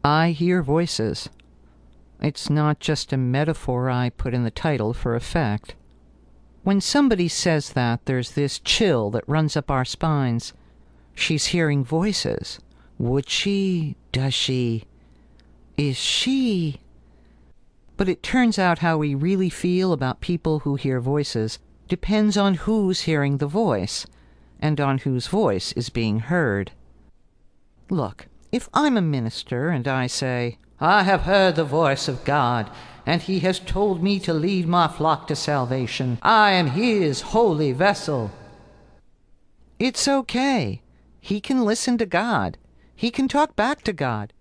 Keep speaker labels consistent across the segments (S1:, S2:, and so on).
S1: I hear voices. It's not just a metaphor I put in the title for effect. When somebody says that, there's this chill that runs up our spines. She's hearing voices. Would she? Does she? Is she? But it turns out how we really feel about people who hear voices depends on who's hearing the voice, and on whose voice is being heard. Look, if I'm a minister and I say, "I have heard the voice of God, and he has told me to lead my flock to salvation. I am his holy vessel." It's okay. He can listen to God. He can talk back to God.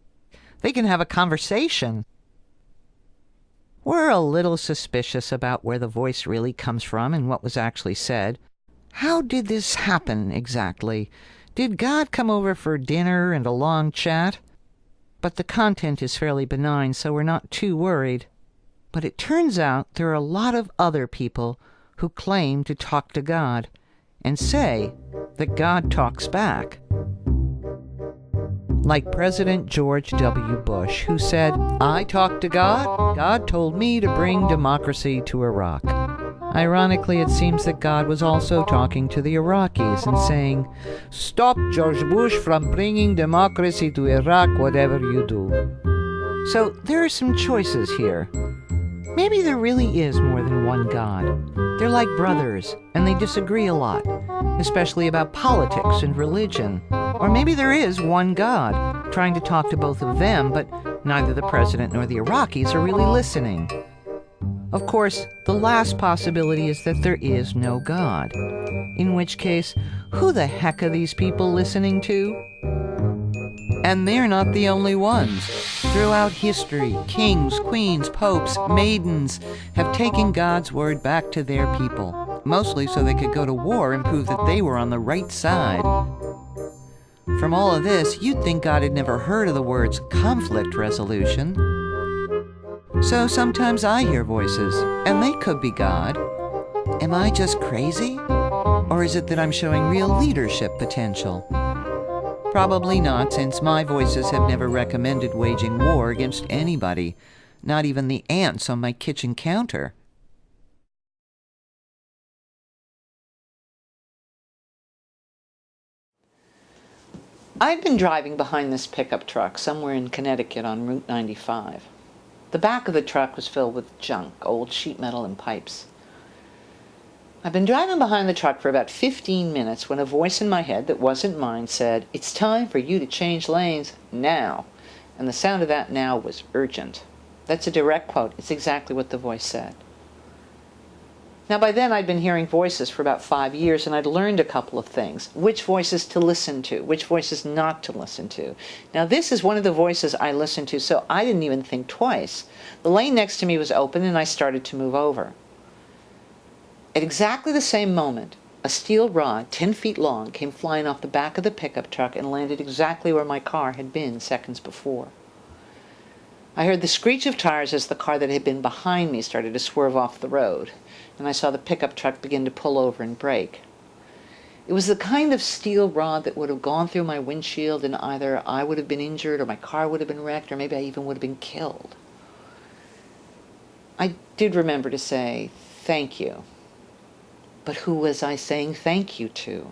S1: They can have a conversation. We're a little suspicious about where the voice really comes from and what was actually said. How did this happen exactly? Did God come over for dinner and a long chat? But the content is fairly benign, so we're not too worried. But it turns out there are a lot of other people who claim to talk to God and say that God talks back. Like President George W. Bush, who said, "I talked to God. God told me to bring democracy to Iraq." Ironically, it seems that God was also talking to the Iraqis and saying, "Stop George Bush from bringing democracy to Iraq, whatever you do." So there are some choices here. Maybe there really is more than one God. They're like brothers, and they disagree a lot, especially about politics and religion. Or maybe there is one God, trying to talk to both of them, but neither the president nor the Iraqis are really listening. Of course, the last possibility is that there is no God, in which case, who the heck are these people listening to? And they're not the only ones. Throughout history, kings, queens, popes, maidens have taken God's word back to their people, mostly so they could go to war and prove that they were on the right side. From all of this, you'd think God had never heard of the words conflict resolution. So sometimes I hear voices, and they could be God. Am I just crazy? Or is it that I'm showing real leadership potential? Probably not, since my voices have never recommended waging war against anybody, not even the ants on my kitchen counter. I'd been driving behind this pickup truck somewhere in Connecticut on Route 95. The back of the truck was filled with junk, old sheet metal and pipes. I'd been driving behind the truck for about 15 minutes when a voice in my head that wasn't mine said, "It's time for you to change lanes now." And the sound of that now was urgent. That's a direct quote. It's exactly what the voice said. Now, by then, I'd been hearing voices for about 5 years, and I'd learned a couple of things. Which voices to listen to, which voices not to listen to. Now, this is one of the voices I listened to, so I didn't even think twice. The lane next to me was open, and I started to move over. At exactly the same moment, a steel rod 10 feet long came flying off the back of the pickup truck and landed exactly where my car had been seconds before. I heard the screech of tires as the car that had been behind me started to swerve off the road, and I saw the pickup truck begin to pull over and brake. It was the kind of steel rod that would have gone through my windshield, and either I would have been injured, or my car would have been wrecked, or maybe I even would have been killed. I did remember to say, "Thank you." But who was I saying thank you to?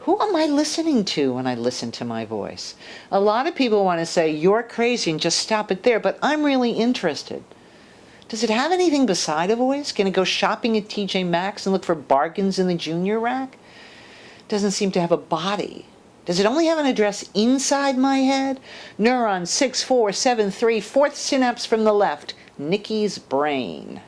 S1: Who am I listening to when I listen to my voice? A lot of people want to say, "You're crazy," and just stop it there, but I'm really interested. Does it have anything beside a voice? Can it go shopping at TJ Maxx and look for bargains in the junior rack? Doesn't seem to have a body. Does it only have an address inside my head? Neuron 6473, fourth synapse from the left, Nikki's brain.